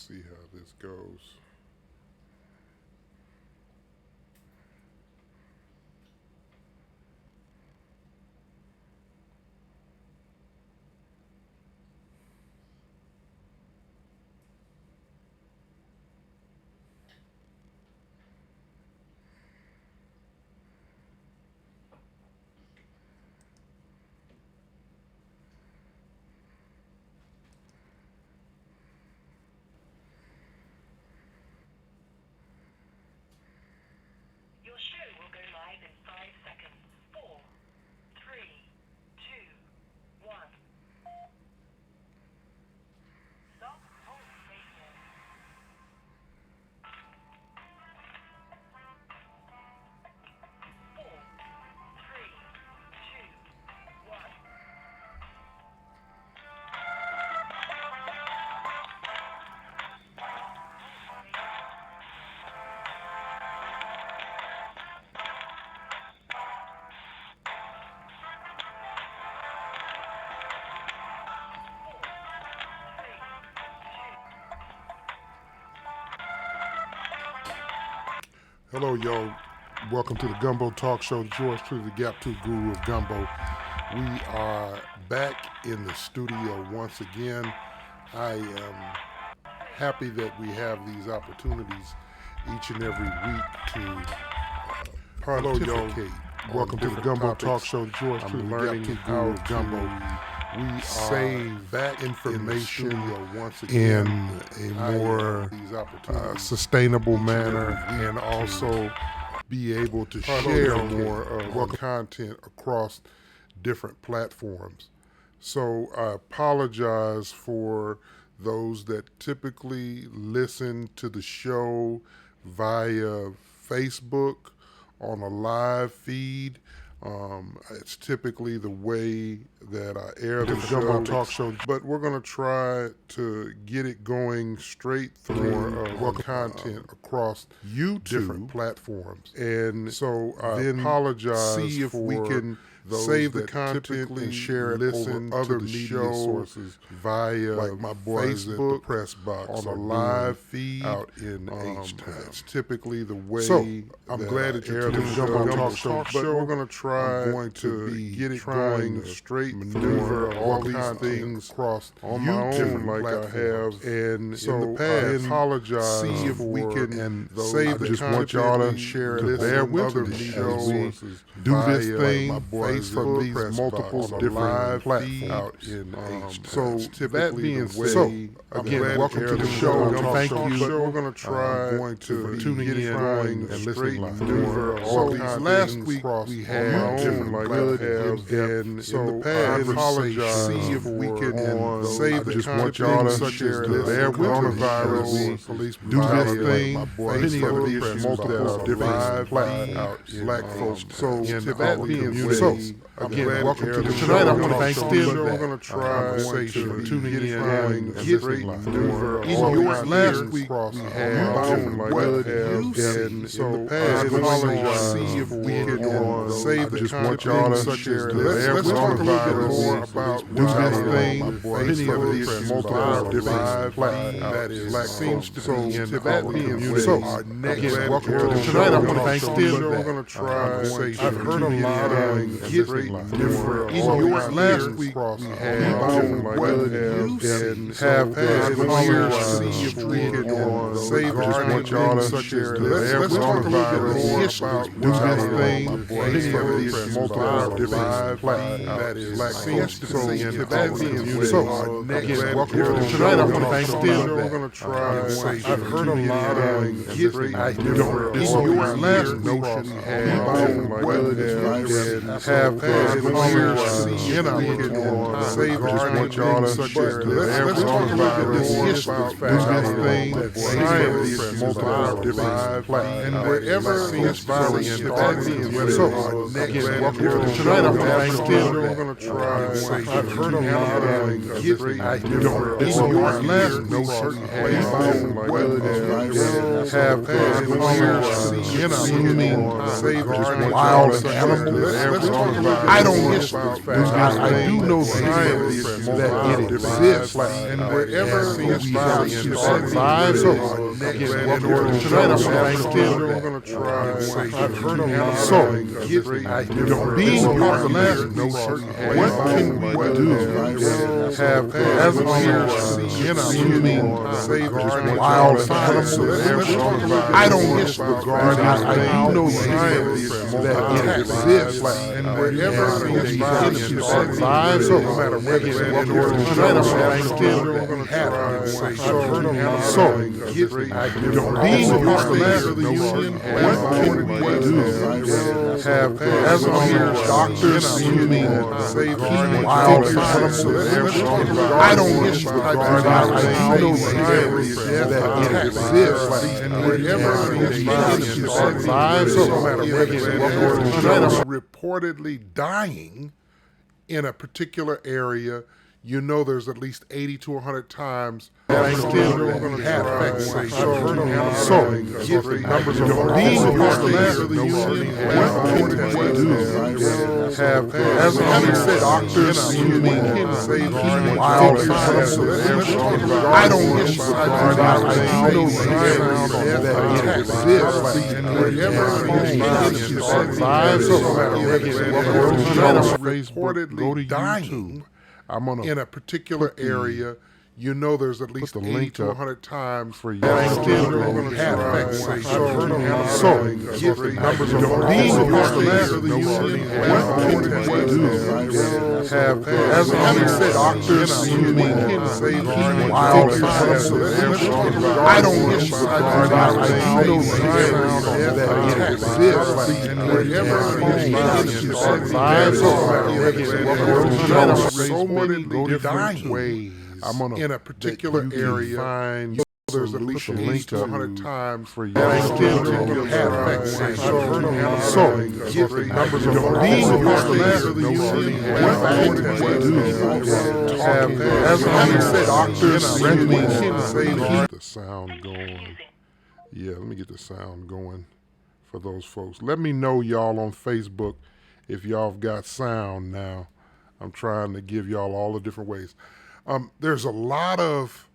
See how this goes. Your show will go live in 5 seconds. 4, 3, 2, 1. Stop Pulse Radio. 4, 3, 2, 1. Hello, y'all. Welcome to the Gumbo Talk Show. George truly, the Gap 2 Guru of Gumbo. We are back in the studio once again. I am happy that we have these opportunities each and every week to pontificate. Welcome to the Gumbo Talk Show. George truly, the Gap 2 Guru of Gumbo. We save that information in a more sustainable manner and also be able to share more of content across different platforms. So I apologize for those that typically listen to the show via Facebook on a live feed. It's typically the way that I air the Gumbo Talk Show, but we're going to try to get it going straight through content across YouTube, different platforms. And so I then apologize see if we can save the content and share it listen over other media sources via like my boys Facebook, at the Press Box on a live feed out in H-Town. It's typically the way. So I'm glad that you're tuning in to the Gumbo Talk Show. We're going to try to get it going straight maneuver all these things across on my own like I have. And so in the past, I apologize see if we can and save the content. I just want y'all to share it bear with other media sources. Do this thing. From these multiple different platforms out in so that being said, so again, welcome to the show. Thank you. But we're going to try to tuning in and listening to all these last week we had different like good and so in the past apologize see if we can save the just want y'all to share this bear with coronavirus police do this thing many of these multiple different platforms out black folks so that being said again, welcome to the show. Tonight I want to thank them. We're going to try to tuning in and get maneuver. Even last week we had good and so in the past see if we can save the just want y'all to share this. Let's talk a little bit more about do this thing. Many of these multiple different platforms that is black seems to be in that being so again, welcome to the tonight I want to thank them. We're going to try. I've heard a lot of get different in your last week we had good and have had see if we can save just want y'all to share let's talk a little bit more about do this thing many of these multiple different platforms that is black seems to be in that being so again welcome to tonight I want to thank them. We're going to try. I've heard a lot of get in your last notion we had good and have had save just want y'all to share let's talk about this history this thing science multiple different platforms and wherever this virus is so again welcome to tonight I'm going to thank them. We're going to try. I've heard a lot of get in your last notion we had good and have had save just want y'all to share let's talk I don't get those facts. I do know science that it exists, and wherever this virus survives, tonight I'm going to try. I've heard a lot. So, being popular, what can we do? Have as assuming wildfire. I don't get the garden. I do know science that it exists, and wherever this virus survives, no matter whether it's tonight I'm going to try. So, being popular, what can we do? Have as doctors assuming wildfire. I don't get the garden. I know science that it exists, and wherever this virus survives, no matter whether it's reportedly dying in a particular area, you know there's at least 80 to 100 times that I still going to have vaccinations. So, being what can we do? Have, as I said, doctors assuming wildfire. I don't get I know that it exists, and wherever survives, reportedly dying in a particular area, you know there's at least 80 to 100 times for you. I still going to have vaccinations. So, being what can we do? Have, as I said, doctors assuming wildfire. I don't get I know that it exists, and wherever survives, so many different ways in a particular area. Find there's at least 80 to 100 times for you. I still have vaccinations. So, being what can we do? Have, as I said, doctors keep the sound going. Yeah, let me get the sound going for those folks. Let me know, y'all, on Facebook if y'all have got sound now. I'm trying to give y'all all the different ways. There's a lot of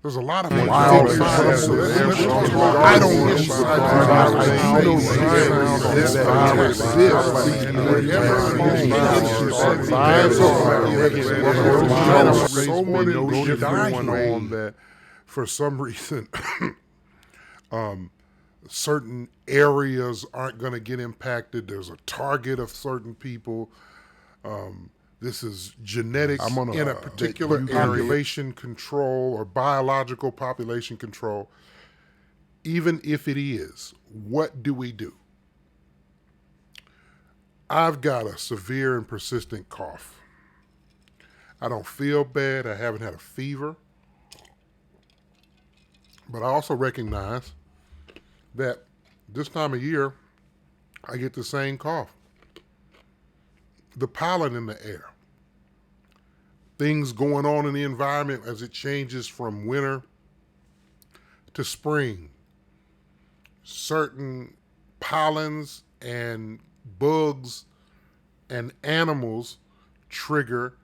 wildfires. I don't get I know this virus exists, and wherever survives, so many shit going on that for some reason certain areas aren't going to get impacted. There's a target of certain people. This is genetics in a particular population control or biological population control. Even if it is, what do we do? I've got a severe and persistent cough. I don't feel bad. I haven't had a fever. But I also recognize that this time of year, I get the same cough. The pollen in the air, things going on in the environment as it changes from winter to spring. Certain pollens and bugs and animals trigger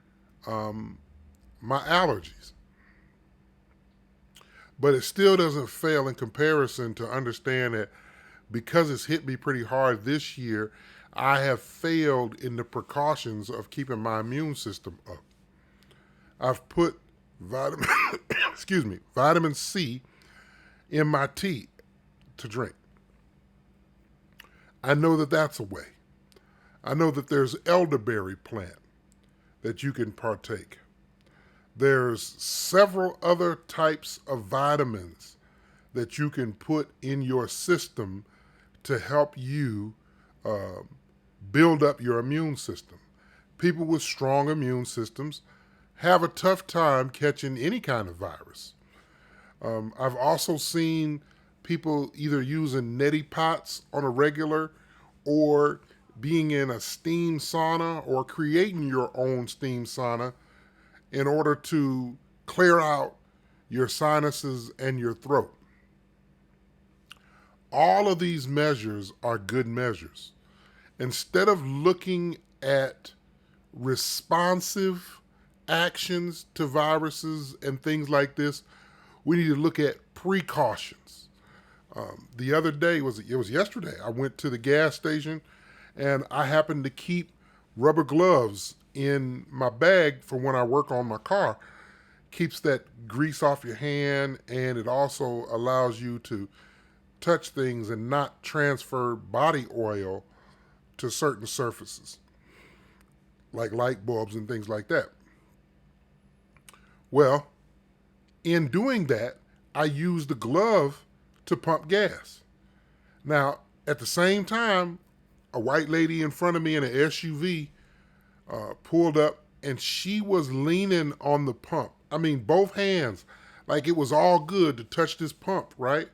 my allergies. But it still doesn't fail in comparison to understand that because it's hit me pretty hard this year, I have failed in the precautions of keeping my immune system up. I've put vitamin C in my tea to drink. I know that that's a way. I know that there's elderberry plant that you can partake. There's several other types of vitamins that you can put in your system to help you build up your immune system. People with strong immune systems have a tough time catching any kind of virus. I've also seen people either using neti pots on a regular or being in a steam sauna or creating your own steam sauna in order to clear out your sinuses and your throat. All of these measures are good measures. Instead of looking at responsive actions to viruses and things like this, we need to look at precautions. The other day, it was yesterday, I went to the gas station and I happened to keep rubber gloves in my bag for when I work on my car. Keeps that grease off your hand, and it also allows you to touch things and not transfer body oil to certain surfaces, like light bulbs and things like that. Well, in doing that, I used the glove to pump gas. Now, at the same time, a white lady in front of me in an SUV pulled up, and she was leaning on the pump. I mean, both hands, like it was all good to touch this pump, right?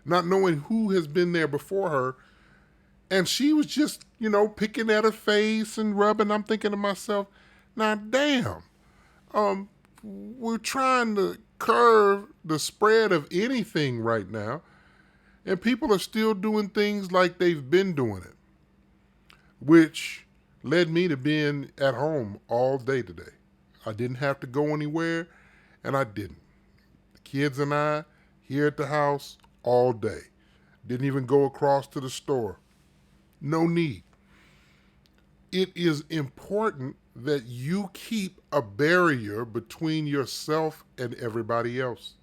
Not knowing who has been there before her. And she was just, picking at her face and rubbing. I'm thinking to myself, now, damn, we're trying to curb the spread of anything right now. And people are still doing things like they've been doing it, which led me to being at home all day today. I didn't have to go anywhere, and I didn't. The kids and I here at the house all day. Didn't even go across to the store. No need. It is important that you keep a barrier between yourself and everybody else.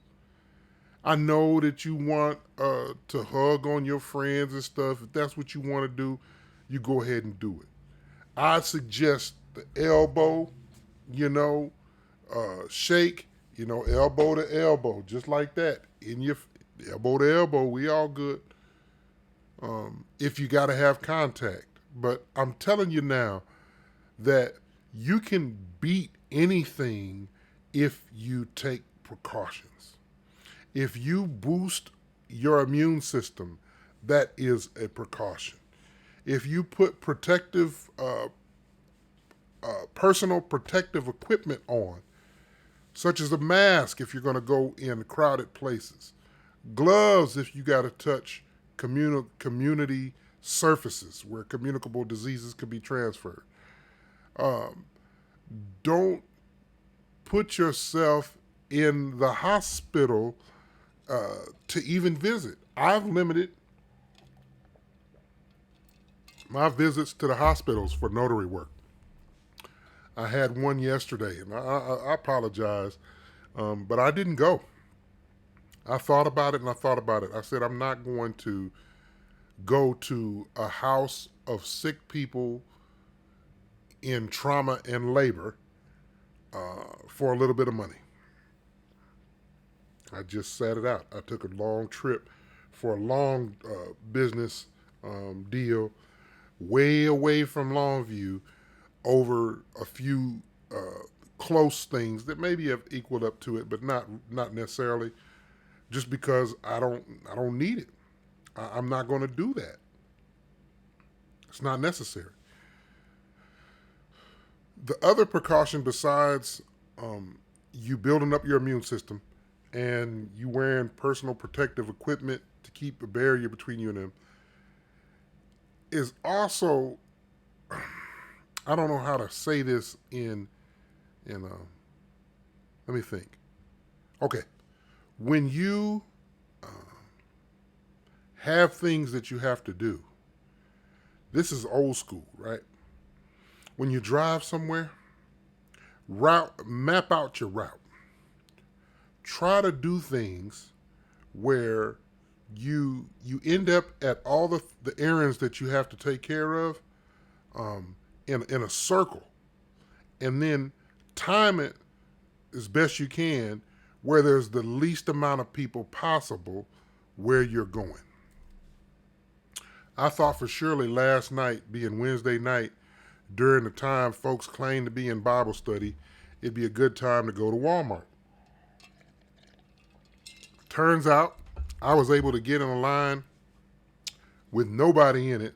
I know that you want to hug on your friends and stuff. If that's what you want to do, you go ahead and do it. I suggest the elbow, shake, elbow to elbow, just like that. In your elbow to elbow, we all good. If you got to have contact. But I'm telling you now that you can beat anything if you take precautions. If you boost your immune system, that is a precaution. If you put personal protective equipment on, such as a mask if you're going to go in crowded places, gloves if you got to touch community surfaces where communicable diseases can be transferred. Don't put yourself in the hospital to even visit. I've limited my visits to the hospitals for notary work. I had one yesterday, and I apologize, but I didn't go. I thought about it, and I thought about it. I said, I'm not going to go to a house of sick people in trauma and labor for a little bit of money. I just sat it out. I took a long trip for a long business deal way away from Longview over a few close things that maybe have equaled up to it, but not necessarily. Just because I don't need it. I'm not going to do that. It's not necessary. The other precaution besides you building up your immune system and you wearing personal protective equipment to keep a barrier between you and them is also, I don't know how to say this in let me think. Okay. When you have things that you have to do, this is old school, right? When you drive somewhere, map out your route. Try to do things where you end up at all the errands that you have to take care of in a circle, and then time it as best you can where there's the least amount of people possible where you're going. I thought for surely last night, being Wednesday night, during the time folks claim to be in Bible study, it'd be a good time to go to Walmart. Turns out I was able to get in a line with nobody in it,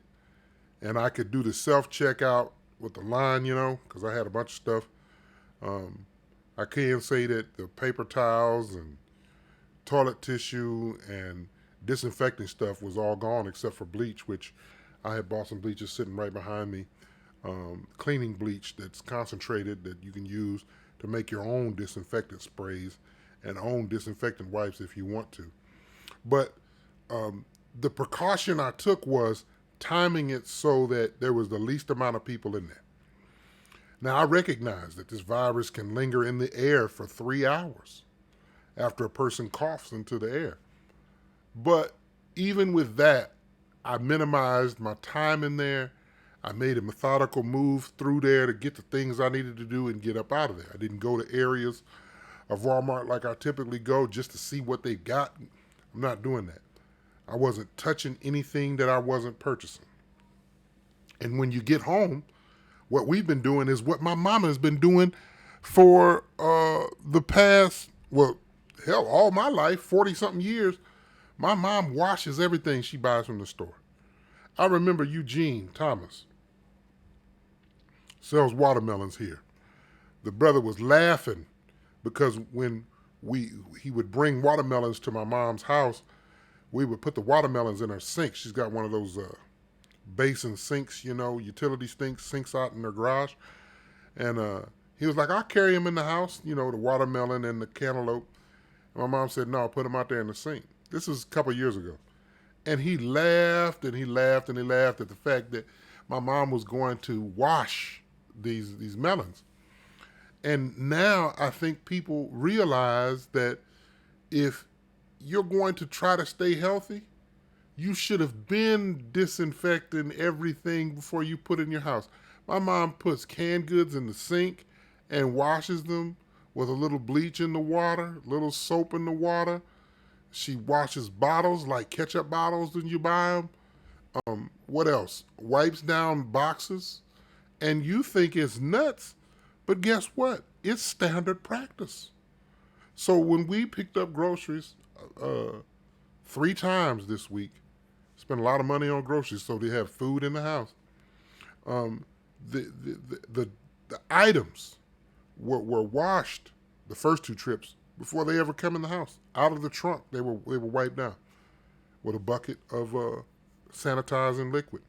and I could do the self-checkout with the line, because I had a bunch of stuff. I can say that the paper towels and toilet tissue and disinfecting stuff was all gone except for bleach, which I had bought some bleach just sitting right behind me. cleaning bleach that's concentrated that you can use to make your own disinfectant sprays and own disinfectant wipes if you want to. But the precaution I took was timing it so that there was the least amount of people in there. Now, I recognize that this virus can linger in the air for 3 hours after a person coughs into the air. But even with that, I minimized my time in there. I made a methodical move through there to get the things I needed to do and get up out of there. I didn't go to areas of Walmart like I typically go just to see what they got. I'm not doing that. I wasn't touching anything that I wasn't purchasing. And when you get home, what we've been doing is what my mama has been doing for the past, well, hell, all my life, 40 something years. My mom washes everything she buys from the store. I remember Eugene Thomas sells watermelons here. The brother was laughing because when he would bring watermelons to my mom's house, we would put the watermelons in her sink. She's got one of those basin sinks, utility sinks out in her garage. And he was like, I'll carry them in the house, the watermelon and the cantaloupe. And my mom said, no, put them out there in the sink. This was a couple of years ago. And he laughed and he laughed and he laughed at the fact that my mom was going to wash these melons. And now I think people realize that if you're going to try to stay healthy, you should have been disinfecting everything before you put it in your house. My mom puts canned goods in the sink and washes them with a little bleach in the water, a little soap in the water. She washes bottles like ketchup bottles when you buy them. What else? Wipes down boxes. And you think it's nuts, but guess what? It's standard practice. So when we picked up groceries 3 times this week, spent a lot of money on groceries so they have food in the house. The items were washed the first 2 trips before they ever come in the house. Out of the trunk, they were wiped down with a bucket of sanitizing liquid.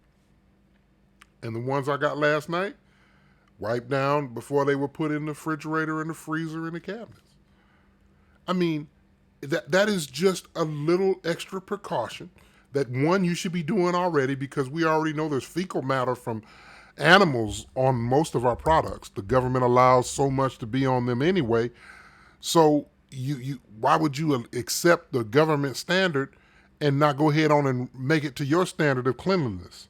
And the ones I got last night, wiped down before they were put in the refrigerator and the freezer and the cabinets. I mean, that is just a little extra precaution that, one, you should be doing already because we already know there's fecal matter from animals on most of our products. The government allows so much to be on them anyway. So why would you accept the government standard and not go ahead on and make it to your standard of cleanliness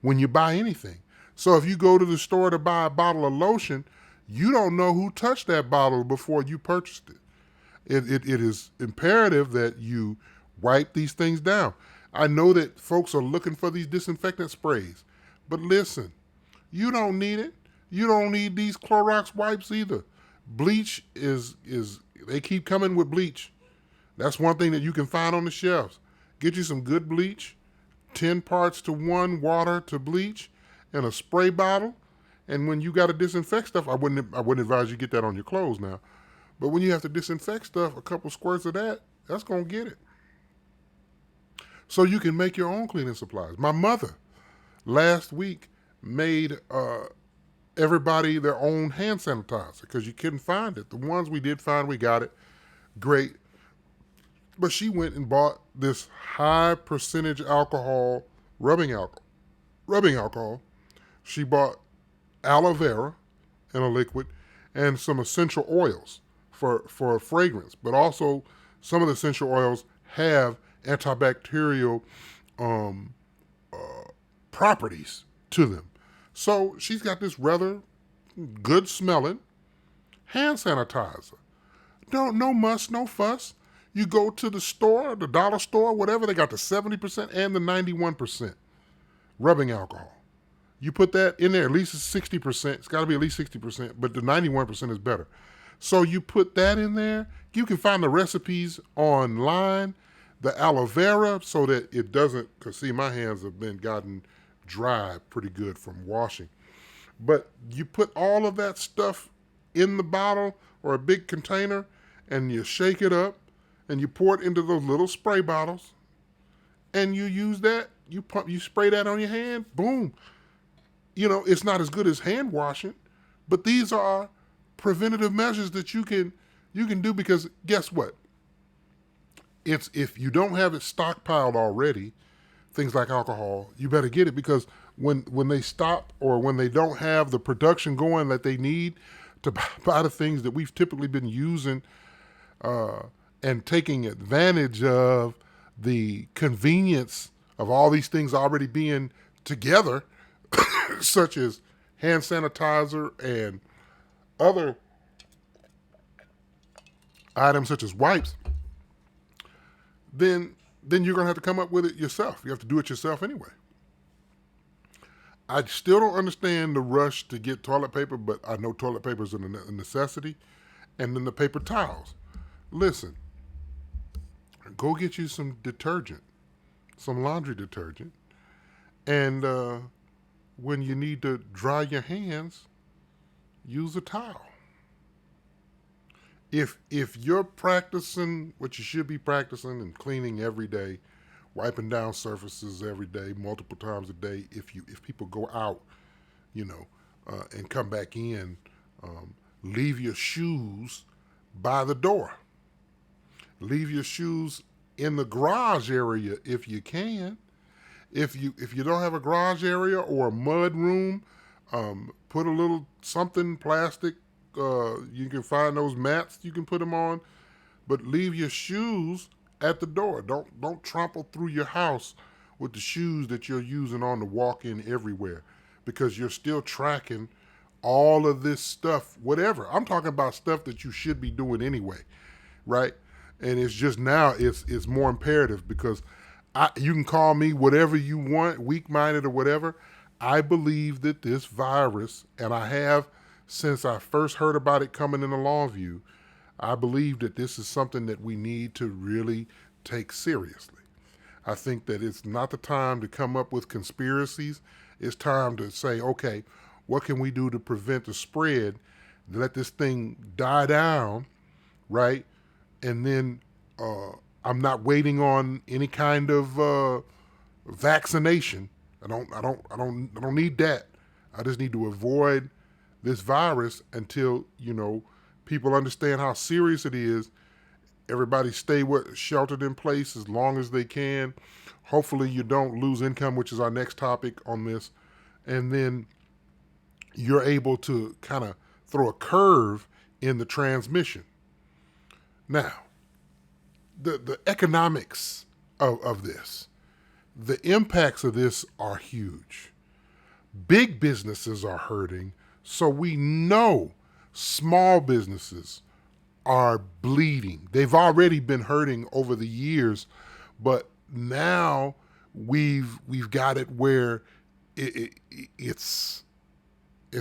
when you buy anything? So if you go to the store to buy a bottle of lotion, you don't know who touched that bottle before you purchased it. It is imperative that you wipe these things down. I know that folks are looking for these disinfectant sprays, but listen, you don't need it. You don't need these Clorox wipes either. Bleach is they keep coming with bleach. That's one thing that you can find on the shelves. Get you some good bleach, 10 parts to 1 water to bleach, and a spray bottle. And when you got to disinfect stuff, I wouldn't advise you get that on your clothes now. But when you have to disinfect stuff, a couple squirts of that's going to get it. So you can make your own cleaning supplies. My mother last week made everybody their own hand sanitizer because you couldn't find it. The ones we did find, we got it. Great. But she went and bought this high percentage alcohol, rubbing alcohol. She bought aloe vera in a liquid and some essential oils for fragrance. But also some of the essential oils have antibacterial properties to them. So she's got this rather good smelling hand sanitizer. No muss, no fuss. You go to the store, the dollar store, whatever, they got the 70% and the 91% rubbing alcohol. You put that in there, at least it's 60%. It's got to be at least 60%, but the 91% is better. So you put that in there. You can find the recipes online, the aloe vera, so that it doesn't, because see, my hands have been gotten dry pretty good from washing. But you put all of that stuff in the bottle or a big container and you shake it up and you pour it into those little spray bottles and you use that, you spray that on your hand, boom. it's not as good as hand washing, but these are preventative measures that you can do, because guess what? It's if you don't have it stockpiled already, things like alcohol, you better get it, because when they stop or when they don't have the production going that they need to buy the things that we've typically been using and taking advantage of the convenience of all these things already being together, such as hand sanitizer and other items such as wipes, then you're going to have to come up with it yourself. You have to do it yourself anyway. I still don't understand the rush to get toilet paper, but I know toilet paper is a necessity. And then the paper towels. Listen, go get you some detergent, some laundry detergent, and when you need to dry your hands, use a towel. If you're practicing what you should be practicing and cleaning every day, wiping down surfaces every day, multiple times a day, if people go out, and come back in, leave your shoes by the door. Leave your shoes in the garage area if you can. If you don't have a garage area or a mud room, put a little something plastic. You can find those mats you can put them on, but leave your shoes at the door. Don't trample through your house with the shoes that you're using on the walk-in everywhere, because you're still tracking all of this stuff, whatever. I'm talking about stuff that you should be doing anyway, right? And it's just now it's more imperative, because you can call me whatever you want, weak-minded or whatever. I believe that this virus, and I have since I first heard about it coming in the Longview, I believe that this is something that we need to really take seriously. I think that it's not the time to come up with conspiracies. It's time to say, okay, what can we do to prevent the spread, let this thing die down, right? And then I'm not waiting on any kind of vaccination. I don't need that. I just need to avoid this virus until, people understand how serious it is. Everybody stay sheltered in place as long as they can. Hopefully you don't lose income, which is our next topic on this. And then you're able to kind of throw a curve in the transmission. Now, the economics of this, the impacts of this are huge. Big businesses are hurting, so we know small businesses are bleeding. They've already been hurting over the years, but now we've got it where it's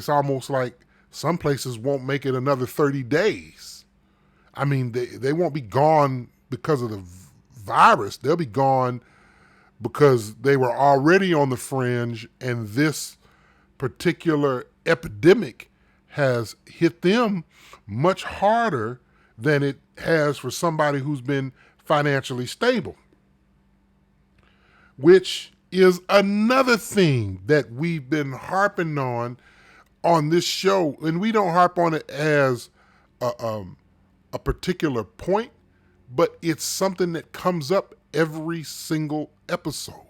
almost like some places won't make it another 30 days. I mean, they won't be gone because of the virus. They'll be gone because they were already on the fringe, and this particular epidemic has hit them much harder than it has for somebody who's been financially stable, which is another thing that we've been harping on this show. And we don't harp on it as a particular point, but it's something that comes up every single episode,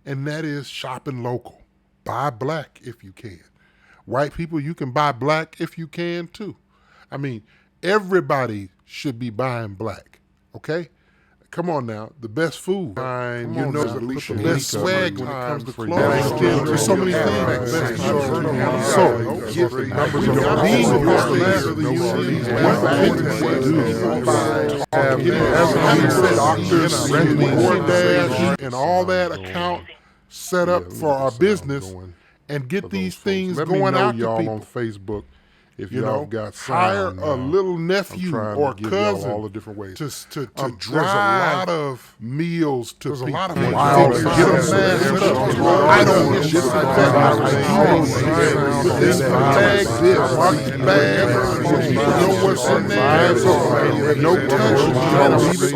and that is shopping local. Buy black if you can. White people, you can buy black if you can too. I mean, everybody should be buying black, okay? Come on now, the best food, the best swag when it comes to clothes. There's so many things. And all that account set up for our business, and get these things going out to people on Facebook. If y'all got hire a little nephew or cousin all the different ways to drive a lot of meals to people. Get them mashed up. I don't get this bag, you know what's in there. No touch. Leave it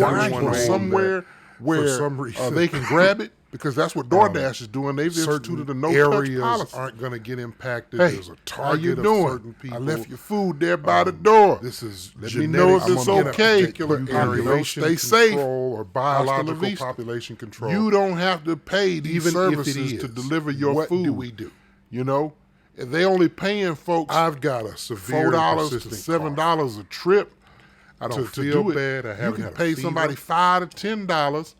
on somewhere where they can grab it. because that's what DoorDash is doing. They've instituted a no-touch areas policy. aren't going to get impacted. Hey, There's a how you target of doing? certain people. I left your food there by the door. This is Let me know if it's okay. Stay safe. or biological population control. You don't have to pay these Even if it services is, to deliver your what food. do we do? You know, if they only paying folks I've got a severe $4 to persistent $7 a trip. I don't to feel do it. bad. I You haven't can had a pay fever. somebody $5 to $10.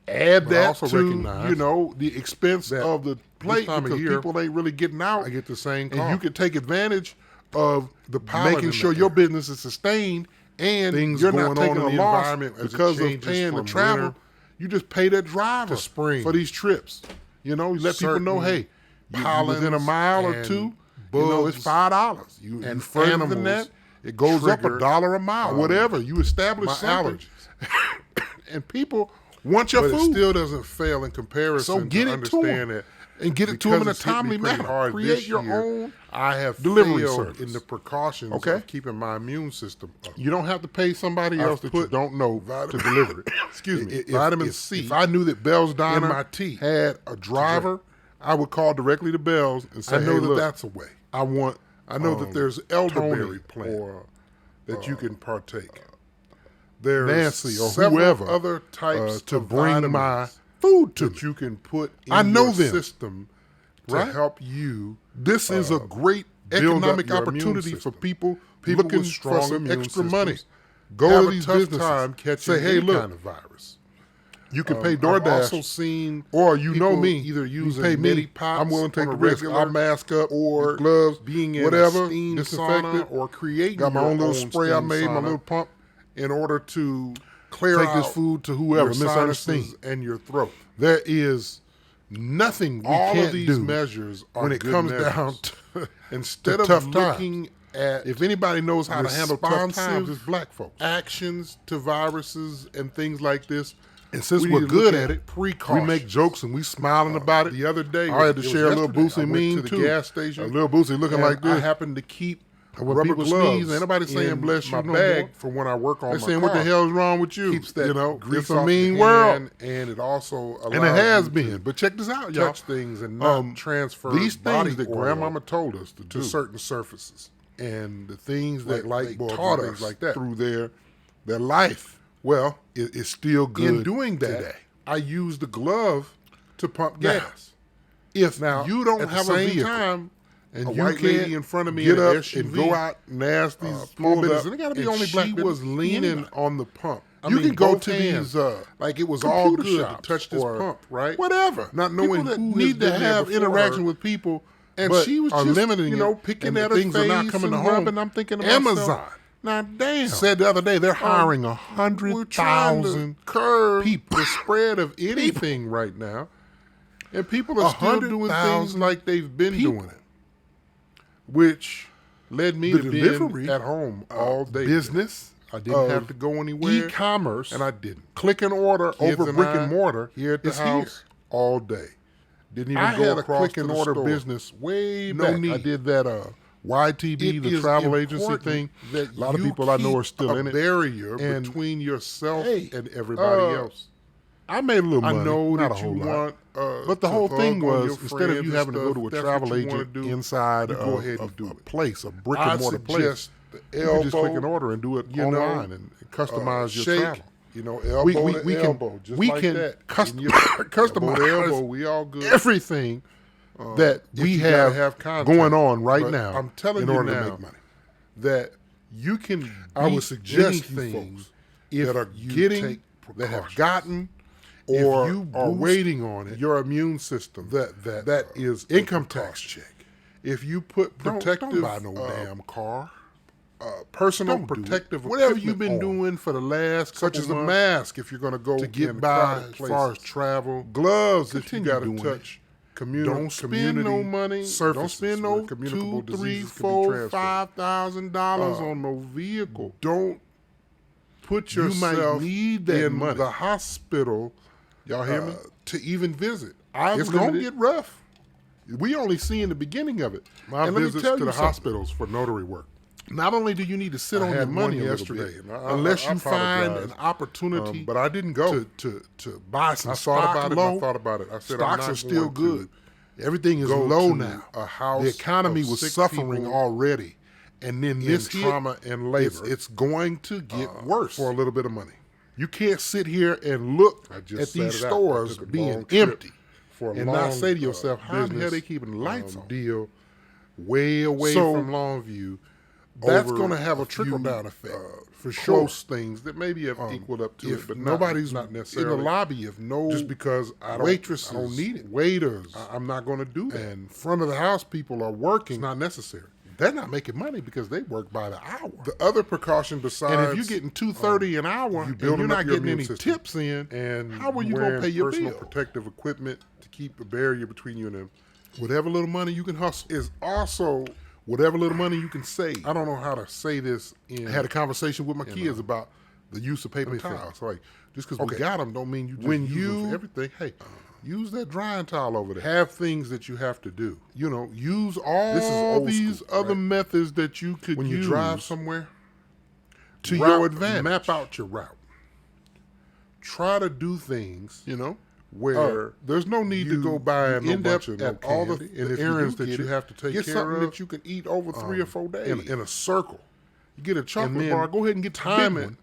Add But I that also to recognize the expense that of the plate time of because year, people ain't really getting out. I get the same and call. you can take advantage of The pollen making in sure the your air. business is sustained and Things you're going not taking on a in the loss environment as it because of changes paying to from travel. winter You just pay that driver to spring. for these trips. You know, you let people know, hey, you within a mile or two, it's $5. And further than that, it goes up $1 a mile, whatever. You establish something. And people want your But food. it still doesn't fail in comparison. So get to it to understand them. that And get it to them in a because it's hit me timely pretty manner. hard Create this your year, own I have delivery failed service. in the precautions Okay. of keeping my immune system up. You don't have to pay somebody I've else that you put don't know to deliver it. Excuse me. Vitamin C. If I knew that Bell's Diner my tea had a driver, I would call directly to Bell's and say, I know hey, that look, that's a way. I know that there's elderberry Tony plant that you can partake. There's Nancy or several whoever other types to of bring vitamins my food to that me. you can put in I know your them. system to Right? help you. This is a great build up economic your immune opportunity for system. people People looking with strong for some immune extra systems money. have Go to a these tough businesses. time catching Say, hey, any look, kind of virus. you can pay I've DoorDash. also seen Or you know people me, either you using pay me. Medipots I'm willing to take on the a risk. regular, I'll mask up, or with gloves, being in whatever, a steam disinfected, sauna or creating got my your own little own spray I steam made, my sauna little pump, in order to clear take out this food to whoever, your Miss sinuses Ernestine. and your throat. There is nothing we All can't of these do measures are when it good comes measures. down to Instead to of tough looking at if anybody knows how to handle tough times, responsive it's black folks. actions to viruses and things like this, And since we we're need to good look at it, precautions. we make jokes and we smiling about it. The other day, I had to it was share a little yesterday, Boosie I went meme to the too. gas station. A little Boosie looking and like this. I happened to keep And when rubber people gloves sneeze, ain't nobody saying in bless you my no bag more. for when I work on They're my saying, car. what the hell's wrong with you? Keeps that you know, grease it's a off mean your world. hand, and it also allows And it has you been. to But check this out, y'all. touch things and not transfer these body things that oil grandmama told us to to do, certain surfaces. and the things Like that light they bulbs taught and us things like that. through their life, Well, it's still good in doing that, today. I used the glove to pump Now, gas. If Now, you don't at the have a same vehicle, time, and a you white can't lady in front of me get in up an SUV, and go out and ask these small pulled businesses, up, and it got to be and only black she business. was leaning Anybody. on the pump. I You mean, can go both to hands, these like it was all computer good shops to touch this or pump, right? whatever. Not knowing people that who has need to been there have before interaction her. with people, And but she was are just, limiting you know, it, picking and at the her things are not face coming to and home. rubbing. I'm thinking to Amazon. myself, now damn. Said the other day they're hiring we're trying to 100,000 curb people. the spread of anything right now, and people are still doing 100,000 things like they've been people. doing it, which led me The to delivery, being at home all day. business. I didn't have to go anywhere, E-commerce, and I didn't. click and order Kids over and brick I and mortar here at the is house here. all day. Didn't even I go had a across click to and the order store. business way No back. I need. did that YTB, It the is travel agency important thing. that A lot of you people I know keep are still a in it. barrier And, between yourself hey, and everybody else. I made a little money. I know not that a you whole lot. want, But the to whole hug thing on was, your instead of friends you and having to go stuff, to a that's travel what you wanna agent do, inside you of go ahead and do a it. place, a brick I and mortar place, suggest the you can just click and elbow, order and do it you know, online and customize your shake, travel. you know, elbow to elbow, just we like can that. custom, And you- elbow to customize elbow, we all good. everything that If we you gotta have contact. going on right But now. I'm telling in you order now to make money. that you can. I would beat suggest you anything folks if that are you getting, take that have precautions. gotten, If or you are boost waiting on it, your immune system. That is a income tax precaution. check. If you put protective, Don't buy no damn car. personal Don't do it. protective Whatever equipment you've been on, doing for the last such couple as a months mask if you're going to go to get in by crowded as far as places. travel, Gloves if you continue got to doing touch. Don't spend no money. Don't Surfaces spend where no communicable $2, $3, diseases can be $4, transferred. $5,000 on no vehicle. Don't put You might yourself need that in money. the hospital. Y'all hear me? To even visit. It's gonna get rough. We only seeing the beginning of it. My and let me visits tell to you the something. hospitals for notary work. Not only do you need to sit I on your had money one yesterday, yesterday, and unless I you find apologize. an opportunity, but I didn't go. to buy some I stock thought about it. low. And I thought about it. I said I'm Stocks not are still going good. Everything is go low to now. a house The economy of was sick suffering people already, and then in this hit, trauma and labor. It's going to get worse for a little bit of money. You can't sit here and look I just at these sat it out. I stores took a being long trip empty for a and long, not say to yourself, how in the hell business, they keeping the lights on? deal way away So, from Longview. That's over going to have a few, trickle-down effect for sure. close things that maybe have equaled up to If it, but nobody's not in necessarily the lobby, if no just because I don't, waitresses, I don't need it. waiters, I'm not going to do that. and front of the house people are working, It's not necessary. they're not making money because they work by the hour. The other precaution besides, And if you're getting $2.30 an hour and you're building up not your getting immune any system tips in, and how are you going wearing to pay your personal bill? protective equipment to keep a barrier between you and them, Whatever little money you can hustle, is also, whatever little money you can save. I don't know how to say this I had a conversation with my kids about the use of paper me think. towels. Like, just because we Okay. got them don't mean you just When use them you- for everything. Hey, use that drying towel over there. have things that you have to do. You know, use all This is old these school, other right? methods that you could When you use drive somewhere, to route- your advantage. map out your route. Try to do things You know, where there's no need to you go buy end no up bunch of no at all the, candy. And the if errands you do that get you it, have to take get care something of that you can eat over 3 or 4 days in a circle. You get a chocolate then bar. Go ahead and get the time big it one.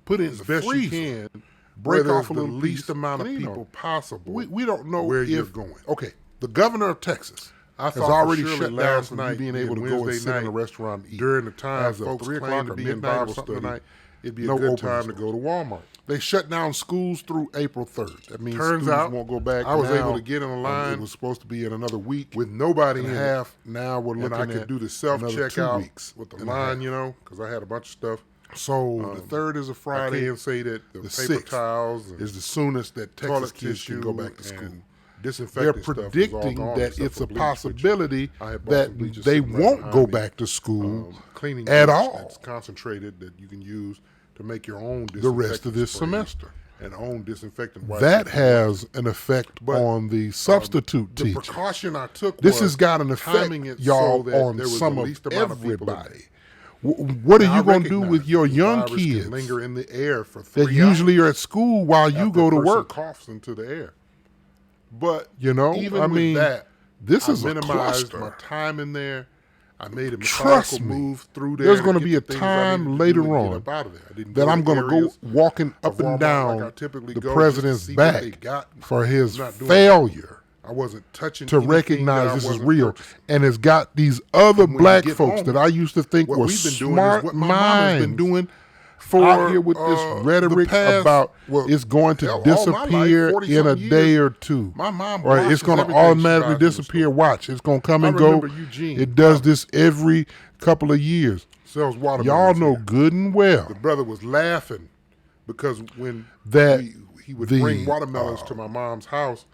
Put it in as the best freezer. you can. Break where off a there's little the least piece, amount of and, you people know, possible. We don't know where if, you're going. Okay, the governor of Texas has thought for already surely shut down last from night, you being able to being go and Wednesday sit in a night, restaurant and eat. during the time As of folks 3 claim o'clock to or be in midnight or Bible something study, tonight, it'd be a no good opening time to stores. go to Walmart. They shut down schools through April 3rd. That means Turns students out, won't go back. I was now. able to get in a line It was supposed to be in another week with nobody and in a it. half. Now we're And looking I could at do the another 2 self-checkout weeks with the and a line, half. you know, because I had a bunch of stuff. So the 3rd is a I Friday. can't say that the The paper 6th towels and is the soonest that Texas toilet kids tissue can go back to school. and They're disinfectant stuff was all predicting gone that except it's for a bleach, which possibility I had bought that some bleach just they sitting right won't behind go me. back to school cleaning at bleach all that's concentrated that you can use to make your own the rest of disinfectant this sprays semester. and own disinfectant wipes. That if you has an effect But, on the substitute the teachers. precaution I took This was has got an effect, timing it y'all, so that on there was some the of least amount of people in everybody. there. What are Now, you I going to do recognize with your the young virus can kids linger in the air for 3 that usually hours are at school while you after go a to person work? coughs into the air. But You know, even I with mean, that, this I is a minimized cluster. my time in there. I made a Trust methodical me, move through there. there's to gonna get be a the things I needed time to do later and get on up out of there. I didn't that go I'm to going to go areas walking of up and Walmart down like I typically the go just to president's see what they back got. for his Not doing failure I wasn't touching to anything that I recognize this is wasn't real, purchasing. and it's got these other And when you black get folks home, that I used to think what were we've been doing is smart what my mama's been minds doing out for here with this the rhetoric past, about well, it's going to hell, all my life, disappear 40 in a something day years, or two. my mom Right, it's washes going to everything she automatically buys in the disappear. store. Watch, it's going to come I and go. remember Eugene It does Thomas. this every couple of years. Sells Y'all watermelons know here. good and well The brother was laughing because when that he would the, bring watermelons to my mom's house,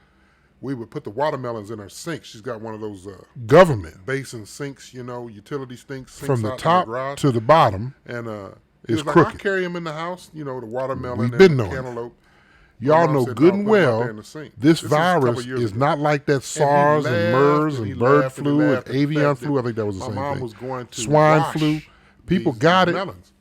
we would put the watermelons in her sink. She's got one of those government basin sinks, you know, utility sinks from the out in top garage. to the bottom. And is he was like, crooked. I carry them in the house, you know, the watermelon We've and been the knowing it. cantaloupe. Y'all mom know said, good "No, and put 'em out there well in the sink." this This is a couple virus years is ago. not like that And he SARS and laughed MERS and and he bird laughed and he flu and laughed at the avian fact flu. that I think that was the my same mom thing. was going to Swine wash flu. People these got it. melons.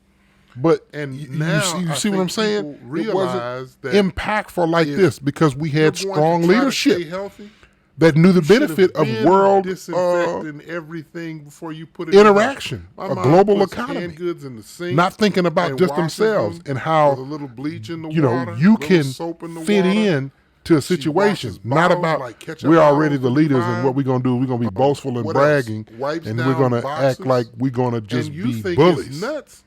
But And you now see, I see what think I'm saying? people It realize wasn't that impactful like if this because we had You're going strong to try to leadership stay healthy, that knew the you should benefit have of been world disinfecting everything before you put it in interaction, the house. My a mom global puts economy. canned goods in the sink, not thinking about and just washes themselves them and how with a little bleach in the you know water, you little can soap in the fit water. in to a situation. washes Not bottles about like ketchup we're already bottles the and leaders fine. and what we're gonna do. We're gonna be boastful and What else? bragging, Wipes and we're down gonna boxes. act like we're gonna just and you be think bullies. it's nuts,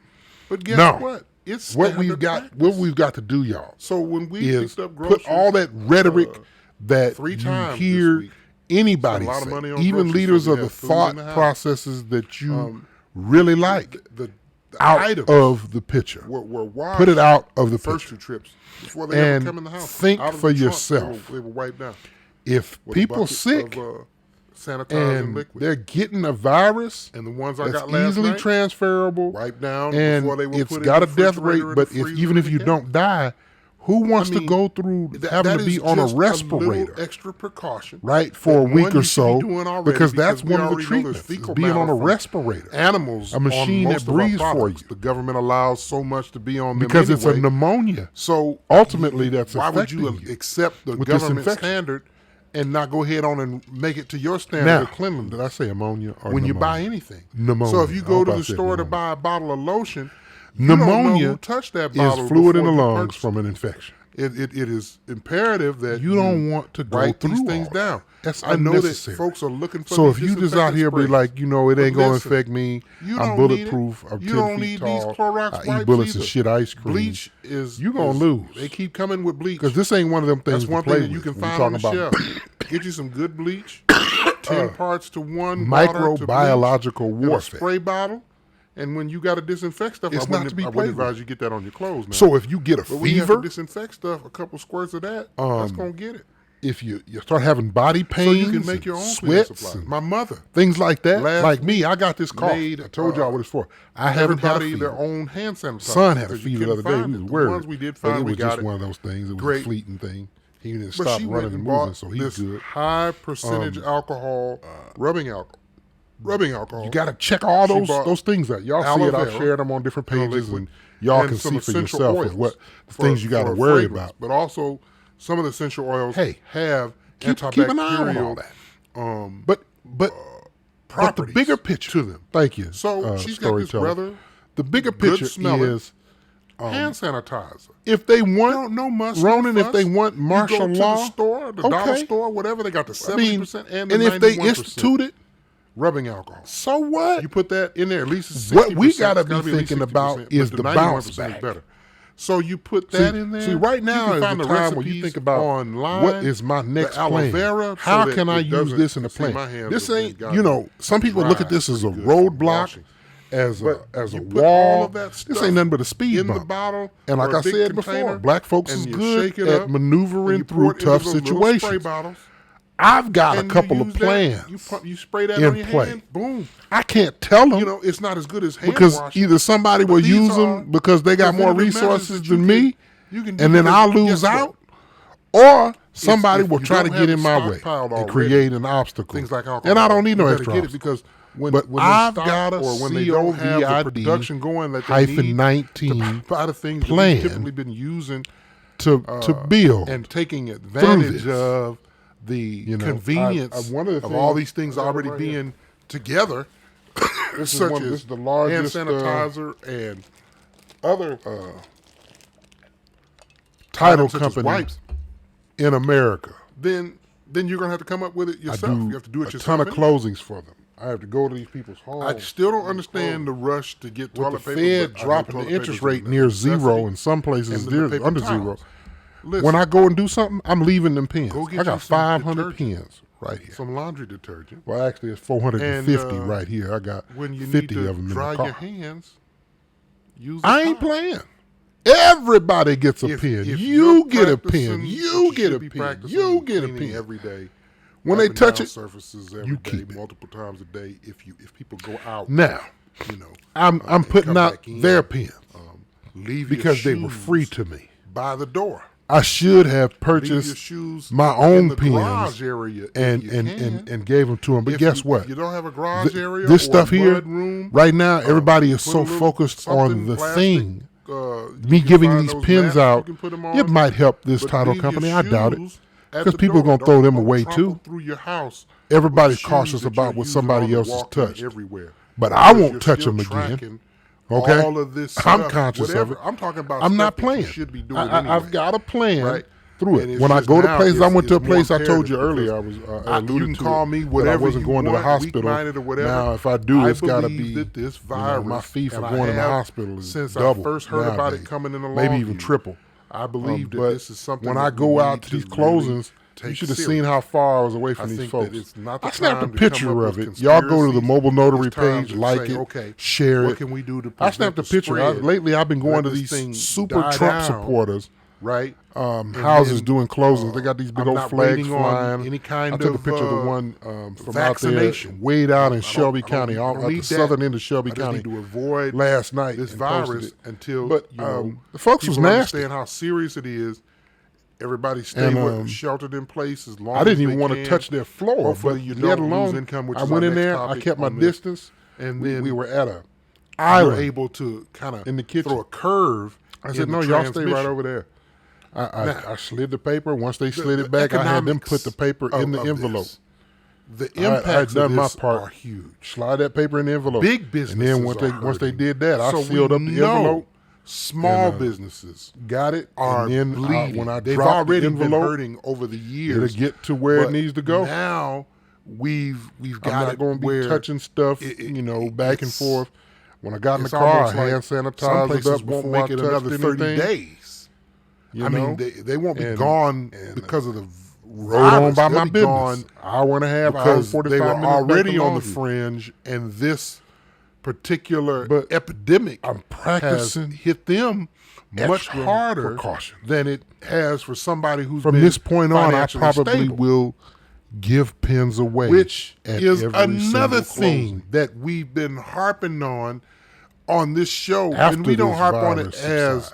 but guess No. what? It's What we've standard got, practice. what we've got to do, y'all, So when we is picked up put groceries, all that rhetoric that 3 you times this hear week, anybody spent a lot say, of money on even groceries leaders so we of the have food in thought the house. processes that you really like, the out items of the picture. were washed. Put it out of the first picture. 2 trips before they ever And come in the house. think Out of for the trunk, yourself. They were wiped down. If With a people bucket sick of, sanitizing and liquid, they're getting a virus and the ones I that's got last easily night, transferable, wiped down and before they were it's put got a in the death rate, refrigerator, but the freezer, even if and you the don't die, Who wants I mean, to go through having that to be is on a just respirator, little extra precaution, right, for a that week one or you should be so? doing already, Because that's we one of the already know there's treatments, is fecal being on matter a from respirator. animals, A machine on that most of our breathes for products. you. The government allows so much to be on them Because it's a anyway. pneumonia. So Ultimately, that's why would you affecting you accept the with this government infection. standard and not go ahead on and make it to your standard Now, of cleanliness did I say ammonia or when pneumonia? you buy anything? Pneumonia. So if you I go hope to I the said store to pneumonia. buy a bottle of lotion, you don't know Pneumonia who touched that is bottle fluid in the before you lungs purchased from it. an infection. It is imperative that You don't want to go write through these all things that. down. That's I know that unnecessary. folks are looking for So these if you just out disinfectant here be sprays. like, it But ain't going to listen, affect me. you I'm don't need it. bulletproof. I'm 10 You don't feet need tall. these Clorox I eat wipes bullets either. and shit ice cream. Bleach is you gonna lose. They keep coming with bleach. Because this ain't one of them things That's one to play thing that you with can when find on the you're talking shelf. Get you some good bleach, 10 parts to 1 microbiological water to bleach, warfare. in a spray bottle. And when you got to disinfect stuff, It's I not wouldn't, to be I played wouldn't with. advise you get that on your clothes, man. So if you get a But when you have to fever, disinfect stuff, a couple squirts of that, that's going to get it. if you start having body So pains, you can make your own and cleaning sweats, supplies. and My mother, things like that. last Like me, week I got this cough. made, I told y'all what it's for. I haven't had a everybody fever. their own hand sanitizer. Son had a because you fever the other couldn't day. find We it. was The worried. ones we did But find, it we was got just it. one of those things. It was Great. a fleeting thing. He didn't But stop she went running and and bought moving, so he's this good. high percentage alcohol, rubbing alcohol. You got to check all She those bought things out. Y'all see aloe it. I've vera, shared them on different pages, liquid, and y'all and can some see for essential yourself oils of what for- things you got to for worry fragrance. about. But also, some of the essential oils have Keep an eye on all antibacterial that. But the properties bigger picture to them. Thank you. So she's got this storyteller. rather The bigger good picture smelling is hand sanitizer. if they want No muss, Ronan, no if they fuss. want martial you go to law, the store, the dollar store, whatever, they got the 70% and the 91%. if they institute it, rubbing alcohol. so what? You put that in there, at least it's 60%. What we gotta It's be be at least thinking 60%, about but is the the bounce 91% back. is better. So you put that in there. See, right now you is can find the time when you recipes think about online, what is my next the aloe plan. vera, How so that can I it use doesn't- this in the see, plan? my hands This have ain't, gotten some people look dry at this as a pretty good from roadblock, washing. as But a you put wall. all of that This stuff ain't nothing but a speed in the bump. bottle, And like or a I big said before, container, black folks and is you good shake it at up, maneuvering and you through pour it into tough those little spray situations. bottles. I've got a And couple you of use that, plans you spray that in on your play. hand, boom. I can't tell them It's not as good as hand because washing. either somebody But will these use are them because they got more preventative measures resources that you than can- me, you can do and then because I'll guess lose what? out. Or somebody if will you try to don't get have in it my way stockpiled and already, create an obstacle. Things like alcohol. And I don't need no You extra better get it obstacle. because when But they I've stop got a or when they don't have the production going that they need -19 to buy the things plan that we've typically been using to build and taking advantage this. of the convenience one of the of all things- these things already right being together, This is such one- as this is the largest, hand sanitizer and other title items such as company wipes. in America. Then you're gonna have to come up with it I yourself. do You have to do it a yourself. ton of anyway. closings for them. I have to go to these people's homes. I still don't understand the rush to get With the toilet paper. Fed but I know dropping toilet the interest paper is rate a near necessity. zero, in some places And then the paper under towels. zero. Listen, When I go and do something, I'm leaving them pens. Go get I you got some 500 detergent. pens right here. some laundry detergent. Well, actually, it's 450 And, right here. I got When you 50 need to of them in dry the car. your hands, use. A I ain't towel. playing. Everybody gets a If- pen. if You you're get a practicing pen. what You get should a be pen. practicing, You get a cleaning pen. every day. When they wiping touch down it, surfaces every you day, keep it. multiple times a day. If people go out, Now, you know, I'm and putting come out back in, their pens leave because your they were shoes free to me. by the door. I should have Leave your purchased shoes my in own the pens garage area if and you and, can. and gave them to them. But If guess you, what? If you don't have a garage area, This or stuff a here, mud room, right now, everybody is put a so little focused on something the plastic, thing. you Me can giving find these those pens mats, out, you can put them it on, might help this but title leave your company. I doubt it. shoes at 'Cause the people are door. gonna throw them Don't away, trundle too. Through your house, Everybody's with shoes cautious that about you're what using somebody on the else has walk and touched. everywhere. But I Because won't you're touch still them again. tracking Okay? all of this I'm stuff, conscious of whatever. it. I'm talking about. I'm stuff not that playing. You should be doing I've anyway. got a plan Right? through And it. it's When I just go to now, places, I went to a it's more place I told you imperative earlier. I was because I alluded you can to call it, me that whatever I wasn't you going to the want, hospital. weak-minded or whatever. Now, if I do, I it's got to believe be that this you know, virus, my fee for and I going to the have hospital is since double I first heard about it nowadays. coming in the maybe long even view. triple. I believe that But this is something. when that I we go out need to these really closings, you take should have serious. seen how far I was away from I these think folks. that it's not the I snapped a time to come picture up of with it. Y'all go to the conspiracies. mobile notary It's time page, to like say, it, okay, share what it. can we do to I prevent snapped a the picture. spread? Lately, I've been going Let to this these thing super die Trump down supporters right? Houses doing closings. They got these big I'm old not flags waiting on flying. any kind I took a of, picture of the one from vaccination. out there, way down in I Shelby don't County, need- I all don't at the need that. southern end of Shelby I just County. need to avoid last night this and posted virus it. until But the folks was people nasty. understand how serious it is. Everybody stay And, sheltered in place as long I didn't as even they want to can. touch their floor. Hopefully but you let don't alone, lose income, which I is went our in next there. I topic kept my on this. distance, And we then were at a You're island able to kind of in the kitchen. throw a curve. I said, in no, the y'all stay right transmission. over there. Now, I slid the paper. Once they slid the it back, I had them economics put the paper in the of envelope. this, the I impacts done of my this part. are huge. Slide that paper in the envelope. Big businesses And then once they did that, I sealed up the envelope. Small and, businesses Got it. are and then bleeding. when I They've dropped already the been envelope, hurting over the years. it'll get to where it but needs to go. Now we've I'm got not it going to be where touching stuff, back and it's- forth. When I got in the it's car, I almost like hand some sanitized places it up won't before make I it touched another 30 anything. days. You I know? mean, they won't be And- gone and because of the Rode on virus. by They'll my be business. gone Hour and a half, hour and because 45 they were minutes back already to on the Longview. fringe, and this particular But epidemic I'm practicing has hit them much extra harder precaution. than it has for somebody who's From been this point on, I financially probably stable. will give pens away. Which at is every another single thing closing. that we've been harping on this show, After and we don't this harp on it virus as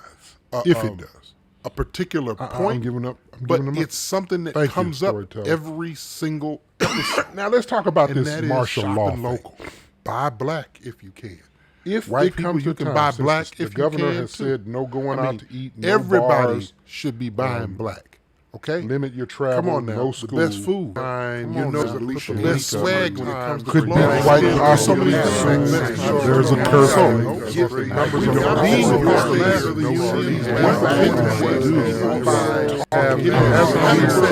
subsides, if it does. a particular I'm point. giving up. I'm but giving them up. it's something that Thank you, comes up storyteller. every single episode. Now let's talk about And this that is martial law shopping thing. local. Buy black if you can. If White it people, comes you to can time, buy since black the if you governor can, has too. said no going I out mean, to eat, no everybody bars, should be buying black. Okay, limit your travel. come on now. No The school. best food. Fine. You on know now. the Put the best link swag up. when it comes to Could be clothes. quite There's so many possibly things. there's a curse on it. Numbers We are got being all across of the these last of the no unions. cities. What can we do by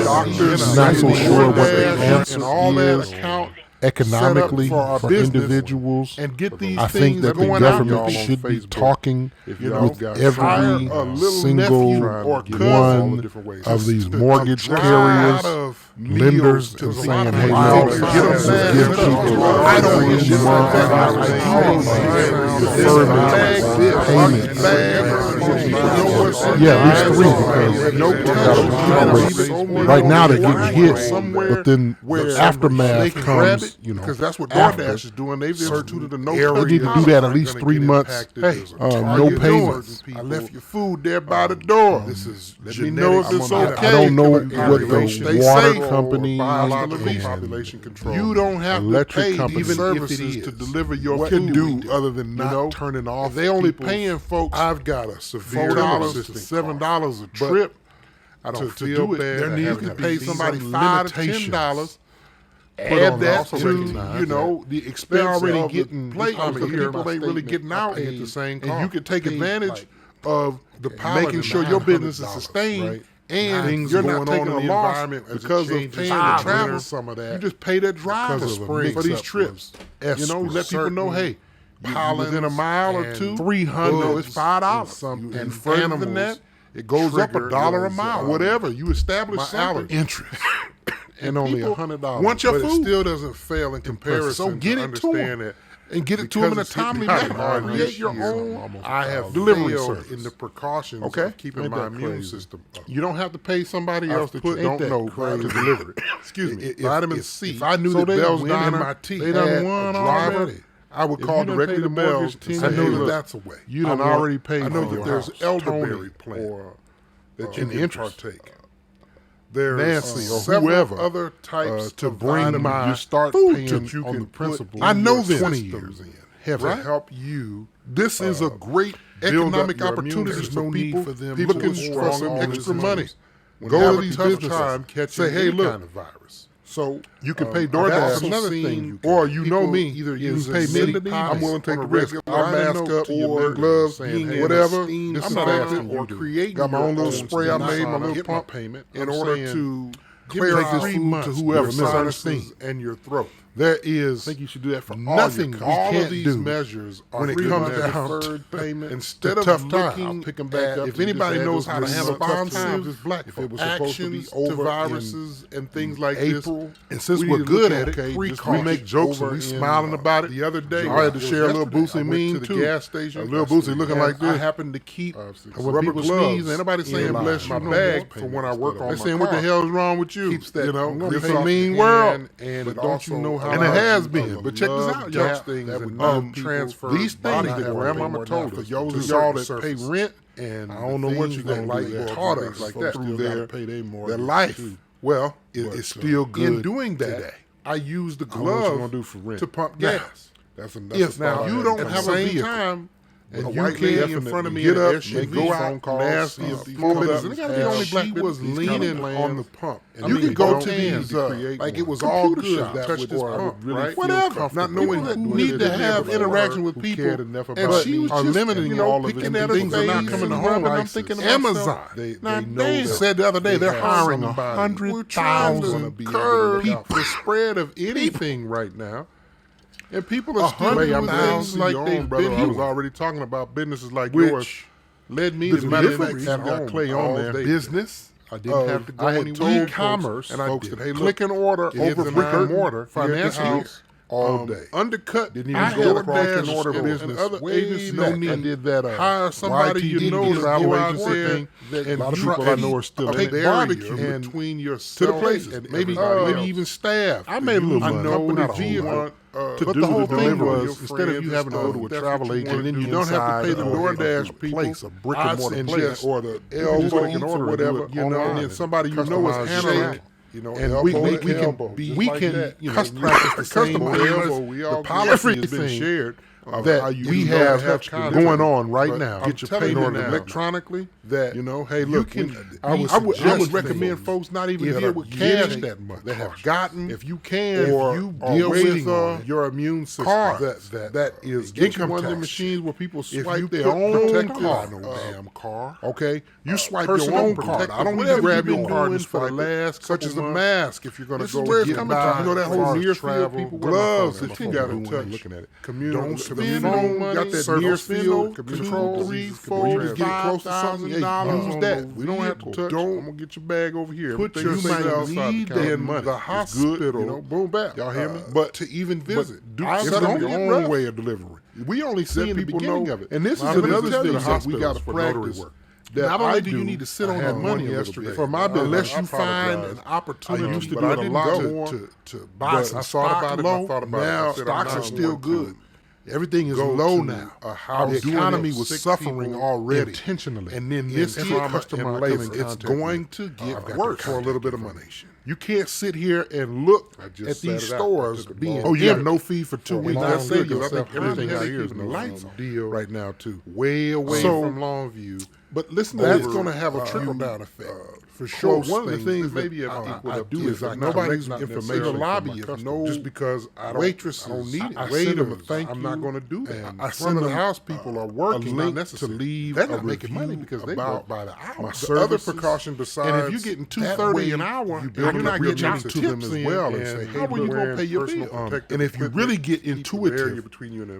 doctors Not so sure what the and answer all that is account economically set up for our for business individuals. and get these I things think that the going out. government Y'all on should be Facebook. talking You know, with hire every a little single nephew or cousin one of these to mortgage drive carriers, of lenders, meals and to a lot saying, of hey, miles. look, Get 'em let's back. give people I don't a want free you month Yeah, at least three because no right now they're getting hit, somewhere but then where the they aftermath can grab comes, it, you know, because that's what after. DoorDash is doing. They've instituted a no They need to do that at least 3 months. Hey, no payments. I left your food there by the door. This is let me know if it's okay. I don't know what They the water say company biological and population control. you You don't have electric to pay company, even services services to to deliver your what food. can do other than not turning off If they only people's- paying folks, I've got a severe $4 to $7 a trip. I don't to feel do it. bad. There needs having to pay be somebody some $5 to limitations. $10. Put Add on that also to recognize the They're expense already of getting the plate this time of because year, people my ain't really statement, getting I out paid at the same and cost. you can take advantage of the pilot making and sure your business is $900, sustained. right? And Things you're going not on taking in a the loss environment as it because of changes paying in the the travel. winter, some of that You just pay that driver because of a for these mix-up trips. with You know, let people know, hey, you pollens within a mile or and two, 300 it's $5. something And further than that, it goes up trigger $1 a was, mile. Whatever you establish my something. interest. And only people $100. want your But food. It still doesn't fail in comparison. So get to it to understand them. that And get it to them in a because it's hitting timely me manner. hard Create this your year, own. almost I have delivery failed service. in the precautions Okay. of keeping Ain't my that immune crazy? system up. You don't have to pay somebody else that you put- don't ain't that know crazy? to deliver it. Excuse me. Vitamin if, C. If I knew So that they Bell's win Diner MIT. they They done had won a driver, already. I would If call you done directly paid to the Bell's mortgage and 10 say, hey, years, look, look, that's a way. You done already paid I know for that your there's house, elderberry Tony, plant or that you an can interest. partake. There's Nancy or several whoever other types to of bring vitamin you start food paying that you on can the principle. I know this 20 years years in to help you. This is a great economic opportunity for people. People can for some extra money. Go to these businesses. Say, hey, look. So You can pay DoorDash. DoorDash. Another thing, or you know people me, either you use pay me. Mended I'm willing to take on the a risk. regular I'll mask note up to your or lender gloves, saying, hey, whatever. I'm Disinfectant or creating Got my own your little spray I made, my little get pump payment in in order order to to clarify take this food to whoever your sinuses and your throat. There is I think you should do that for nothing we all can't of these do measures are when it free comes money, down to deferred payment. instead The of tough looking time, I'll pick them back at up. if anybody knows how to handle tough times, responsive it's black if folk. it was supposed to be Actions over to viruses and things like April, this. and since we we're need to good look at it, okay, we make jokes and we smiling about it. The other day, I had to share a little Boosie meme to the too. gas station. A little Boosie looking like this. I happened to keep when rubber people gloves. sneeze, anybody saying bless my you no bag more. for when I work on They my saying what the car. hell is wrong with you? Keeps that You know, grip it's a off mean the world. hand, and But don't you know how and it large has of been. a But check this love out, gap y'all. that would Transfer these things that grandmama told for us. y'all To that pay surface. rent, and I don't know what you're gonna like. That taught us like through that. their life. Well, it's still good. In doing that, today. I use the glove to pump gas. That's If now you don't have a vehicle, and you can't in front of me get up and go out and ask these small businesses. And it got to be only black businesses. She was leaning on the pump. And you can go to these, like it was all good, touch this pump, right? Whatever. Not knowing who need to have interaction with people. And she was just limiting all of it. And things are not coming to home. I'm thinking about Amazon. They said the other day they're hiring 100,000 people. The spread of anything right now. And people are still doing things like they've been doing. I was already talking about businesses like yours. Led me to be at home Clay on there. Business. I didn't have to go anywhere. E-commerce, and I did. Hey, click and order over brick and mortar financially all day. Undercut. Didn't even go across and order business. And other agencies. No need. I did that. Hire somebody you know to go out there. And a lot of people I know are still take barbecue between yourself to the places, and maybe even staff. I made a little money. I know not a whole but the whole thing was, instead of you having to go to a travel agent, and then you don't have to pay the DoorDash people, a brick and mortar place, or the elbow or whatever, you know, and then somebody you know is handling it. You know, and we can practice the same things. The policy has been shared that we have going on right now. Get your payment electronically. That hey, look, I would recommend folks not even deal with cash that much. That have gotten, if you can, or you deal with your immune system. That is income one of the machines where people swipe their own card. No damn car. Okay, you swipe your own card. I don't need to grab your card for the last, such as a mask. If you're going to go get by, you know that whole near field people gloves that you got to touch. Looking at it, community. Phone money, got that near field control 3, 4, 5 close to something. Use that. We don't have to touch. I'm gonna get your bag over here. Put yourself need in the hospital. You know, boom, back. Y'all hear me? But to even visit, it's on your own way of delivery. We only see the beginning of it, and this is another thing that we got to practice. Not only do you need to sit on that money yesterday for my business, unless you find an opportunity. I used to do it a lot to buy some stock low. Now stocks are still good. Everything is low now. The economy was suffering already intentionally, and then this customer labor, it's going to get worse for a little bit of money. You can't sit here and look at these stores being you have no fee for 2 weeks. I say you, I think everything out here is no lights deal right now too. Way away from Longview. But listen, that's going to have a trickle down effect. For sure, one of the things maybe I do is nobody's information lobby just because waitresses don't need it. Waiters, I'm not going to do that. I send the house people are working not necessary. To leave. They're not making money because they work by the hour. The other precaution besides, and if you're getting $2.30 an hour, you're not getting out to them as well and say, how are you going to pay your bill? And if you really get intuitive,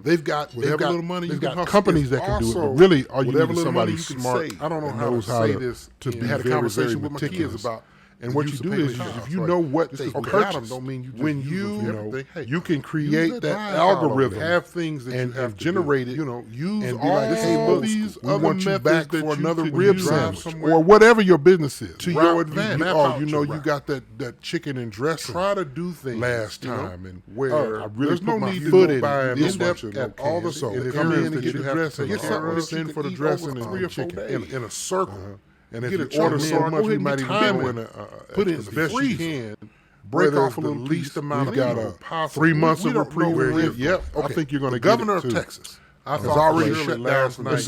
they've got little money. They've got companies that can do it. But really, are you need somebody smart? I don't know how to say this. To be had a conversation with my kids about, and what you do is if you know what they purchase, don't mean you when you can create that algorithm, have things that you have generated, use and be like, all these other methods for another rib sandwich or whatever your business is to your advantage. Oh, you got that chicken and dressing. Try to do things last time and where I really put my foot in at all the so come in and get the dressing. Get something to send for the dressing and chicken in a circle. And if you order so much, we might even put it as best you can. Break off a little least amount. We got a 3 months of reprieve. Yep, I think you're going to get it too. Governor of Texas has already shut down last night.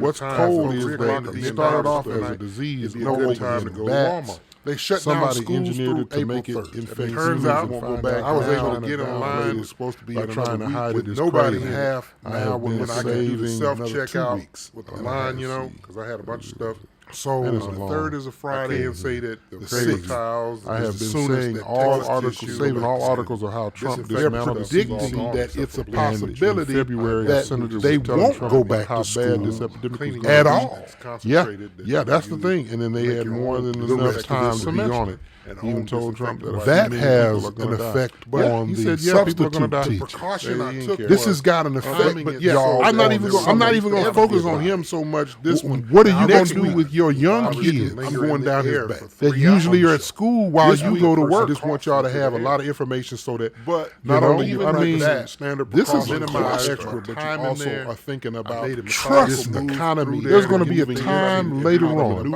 What's cold is that it started off as a disease. No time to go to Walmart. They shut down schools engineered it to make it infectious. Turns out, I was able to get online. It was supposed to be trying to hide it. Nobody half now when I could do the self-checkout with the line, because I had a bunch of stuff. So That is the a long- 3rd is a Friday, and say that the crazy. tiles. I have been saying all articles, saving all articles of how Trump They're dismantled the predicting that it's a possibility in February that senators they were telling won't Trump go about back how to bad school this epidemic was going at to be. all. Yeah, that's the thing. And then they had more than enough time to be on it. He even told Trump that That has an effect on he the said, yeah, people are going substitute to die. teacher. Precaution I took This has got an effect, but yeah, I'm not even going to focus on him so much. This one. What are you going Next to do week, with your young kids I'm going down his back. that usually are at school while This you week, go to I work? just want y'all to have a lot of information so that But not you know, only I mean, standard this is minimize extra, but time you in also there. are thinking about Trust this me, economy. there's going to be a time later on